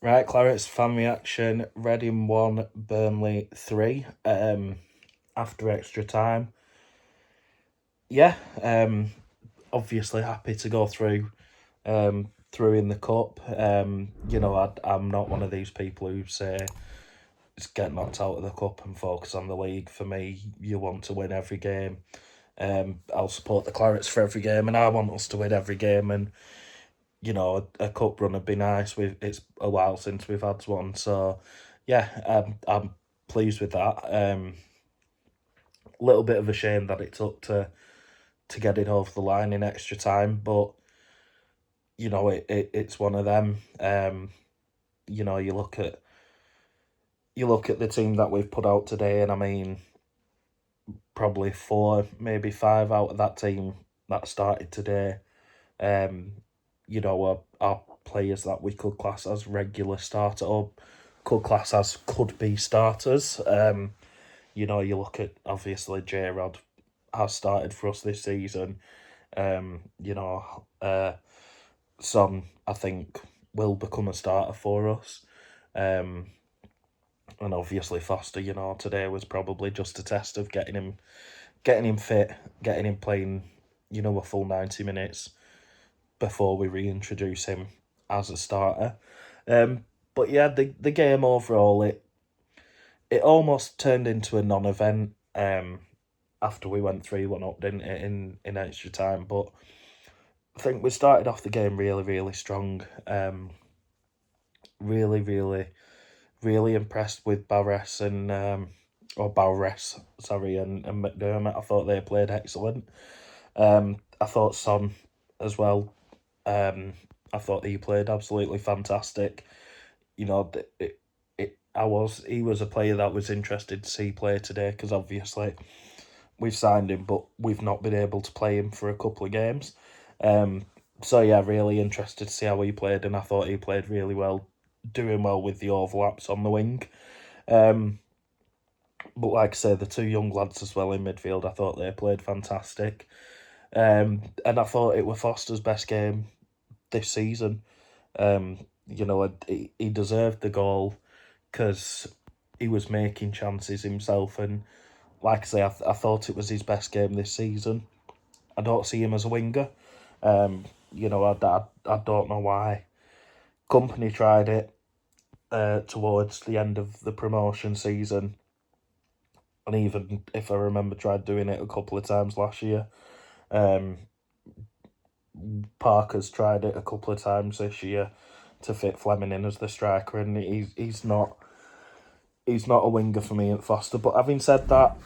Right, Clarets, fan reaction. Reading 1, Burnley 3. After extra time. Yeah, obviously happy to go through in the cup. I'm not one of these people who say it's get knocked out of the cup and focus on the league. For me, you want to win every game. I'll support the Clarets for every game, and I want us to win every game. And a cup run would be nice. It's a while since we've had one, so yeah, I'm pleased with that. Little bit of a shame that it took to get it over the line in extra time, but it's one of them. You know, you look at the team that we've put out today, and I mean, probably four, maybe five out of that team that started today, um, are players that we could class as regular starter or could be starters. You look at obviously J Rod has started for us this season. Son I think will become a starter for us. Um, and obviously Foster, today was probably just a test of getting him fit, getting him playing, a full 90 minutes before we reintroduce him as a starter. But yeah, the game overall, it almost turned into a non-event after we went 3-1 up, didn't it, in extra time. But I think we started off the game really, really strong. Really, really, really impressed with Barres, sorry, and McDermott. I thought they played excellent. I thought Son as well. I thought he played absolutely fantastic. You know, he was a player that was interested to see play today because obviously we've signed him, but we've not been able to play him for a couple of games. So yeah, really interested to see how he played, and I thought he played really well, doing well with the overlaps on the wing. But like I say, the two young lads as well in midfield, I thought they played fantastic. And I thought it was Foster's best game this season. He deserved the goal because he was making chances himself, and like I say, I thought it was his best game this season. I don't see him as a winger. I don't know why. Company tried it towards the end of the promotion season, and even if I remember, tried doing it a couple of times last year. Um, Parker's tried it a couple of times this year to fit Fleming in as the striker, and he's not a winger for me at Foster. But having said that,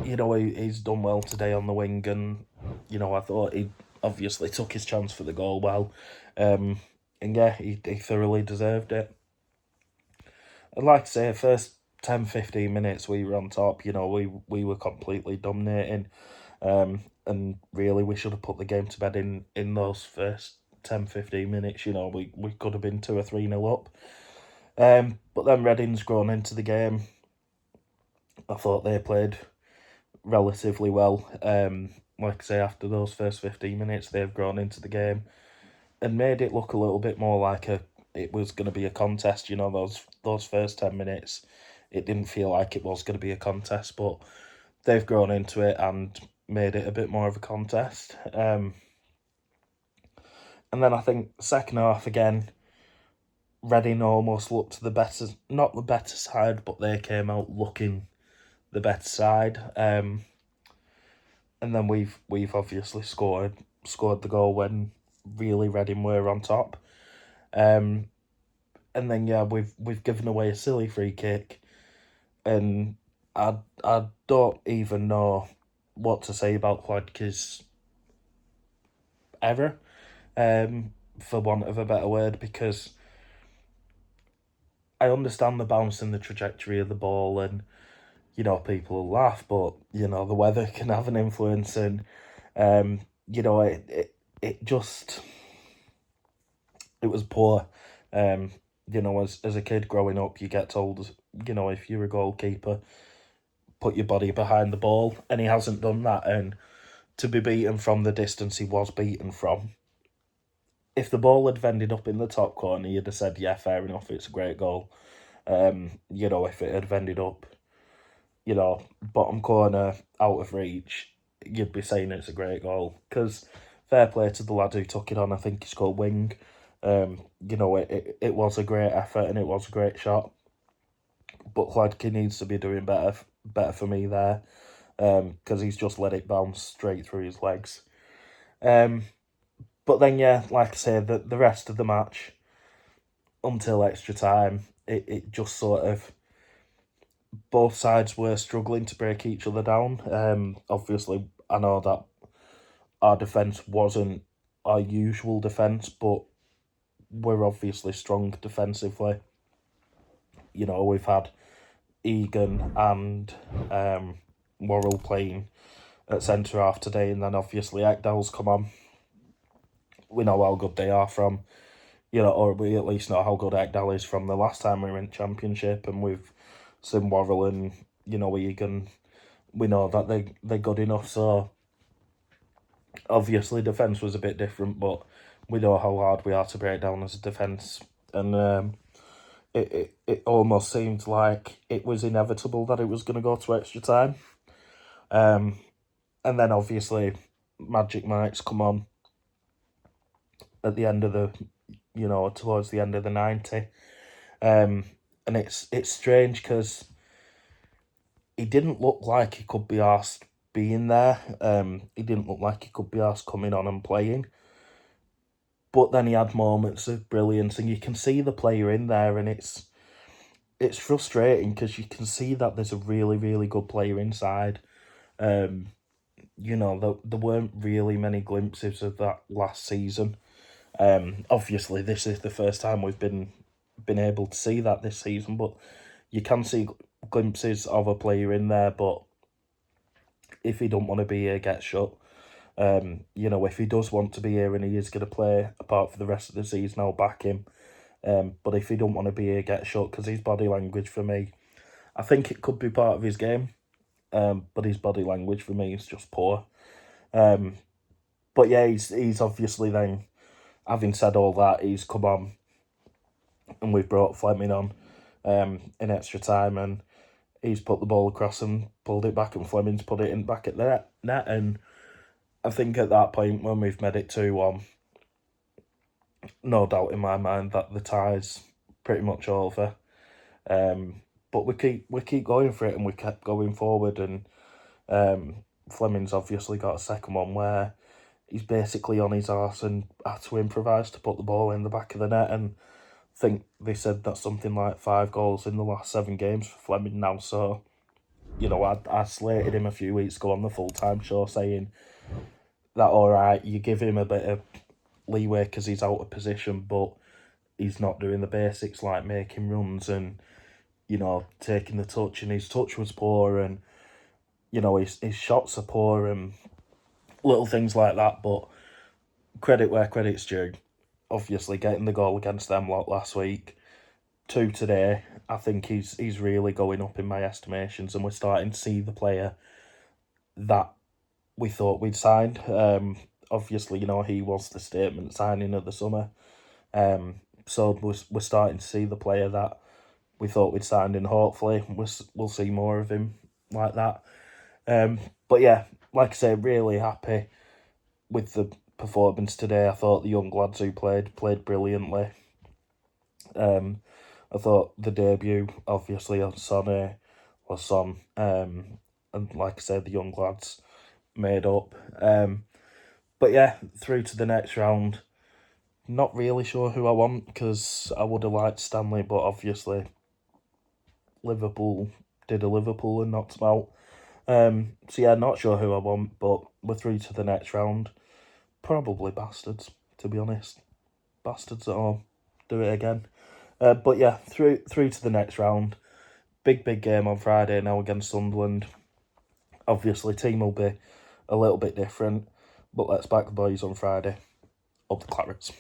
he's done well today on the wing, and I thought he obviously took his chance for the goal well, and yeah, he thoroughly deserved it. I'd like to say, first 10-15 minutes we were on top. We were completely dominating, and really we should have put the game to bed in those first 10-15 minutes. We could have been 2 or 3-0 up. But then Reading's grown into the game. I thought they played relatively well. Like I say, after those first 15 minutes, they've grown into the game and made it look a little bit more like it was going to be a contest. Those first 10 minutes, it didn't feel like it was going to be a contest, but they've grown into it and made it a bit more of a contest. And then I think second half again, Reading almost looked not the better side, but they came out looking the better side. And then we've obviously scored the goal when really Reading were on top. And then yeah, we've given away a silly free kick, and I don't even know what to say about Hladke's error, for want of a better word, because I understand the bounce and the trajectory of the ball, and people will laugh, but the weather can have an influence, and it just it was poor. As a kid growing up, you get told, if you're a goalkeeper, put your body behind the ball, and he hasn't done that, and to be beaten from the distance he was beaten from, if the ball had ended up in the top corner, you'd have said, yeah, fair enough, it's a great goal. If it had ended up, bottom corner, out of reach, you'd be saying it's a great goal. Because fair play to the lad who took it on, I think he's called Wing. It was a great effort and it was a great shot. But Hladky needs to be doing better for me there, because he's just let it bounce straight through his legs. But then, yeah, like I say, the rest of the match, until extra time, it just sort of, both sides were struggling to break each other down. Obviously, I know that our defence wasn't our usual defence, but we're obviously strong defensively. We've had Egan and Worrell playing at centre half today, and then obviously Ekdal's come on. We know how good they are from, or we at least know how good Ekdal is from the last time we were in Championship, and we've seen Worrell and, Egan. We know that they're good enough, so obviously defence was a bit different, but we know how hard we are to break down as a defence, and it almost seemed like it was inevitable that it was going to go to extra time. And then obviously Magic Mike's come on at the end of towards the end of the 90. And it's strange because he didn't look like he could be asked being there. He didn't look like he could be asked coming on and playing. But then he had moments of brilliance, and you can see the player in there, and it's frustrating because you can see that there's a really, really good player inside. There weren't really many glimpses of that last season. Obviously, this is the first time we've been able to see that this season, but you can see glimpses of a player in there. But if he don't want to be here, get shut. If he does want to be here and he is going to play a part for the rest of the season, I'll back him. But if he don't want to be here, get shut, because his body language for me, I think it could be part of his game, but his body language for me is just poor. But yeah, he's obviously then, having said all that, he's come on and we've brought Fleming on in extra time, and he's put the ball across and pulled it back, and Fleming's put it in back at the net. And I think at that point, when we've made it 2-1, no doubt in my mind that the tie's pretty much over. But we keep going for it, and we kept going forward, and Fleming's obviously got a second one where he's basically on his arse and had to improvise to put the ball in the back of the net. And I think they said that's something like 5 goals in the last 7 games for Fleming now. So, I slated him a few weeks ago on the full-time show saying that, all right, you give him a bit of leeway because he's out of position, but he's not doing the basics like making runs and, taking the touch, and his touch was poor, and, his shots are poor and little things like that. But credit where credit's due. Obviously, getting the goal against them lot last week, 2 today, I think he's really going up in my estimations, and we're starting to see the player that we thought we'd signed. Obviously, he was the statement signing of the summer. So we're starting to see the player that we thought we'd signed, and hopefully we'll see more of him like that. But yeah, like I say, really happy with the performance today. I thought the young lads who played brilliantly. I thought the debut, obviously, on Sonny was Son. And like I said, the young lads made up. But yeah, through to the next round. Not really sure who I want, because I would have liked Stanley, but obviously Liverpool did a Liverpool and knocked them out. So yeah, not sure who I want, but we're through to the next round. Probably Bastards, to be honest. Bastards at home. Do it again. But yeah, through to the next round. Big game on Friday now against Sunderland. Obviously, team will be a little bit different, but let's back the boys on Friday. Up the Clarets.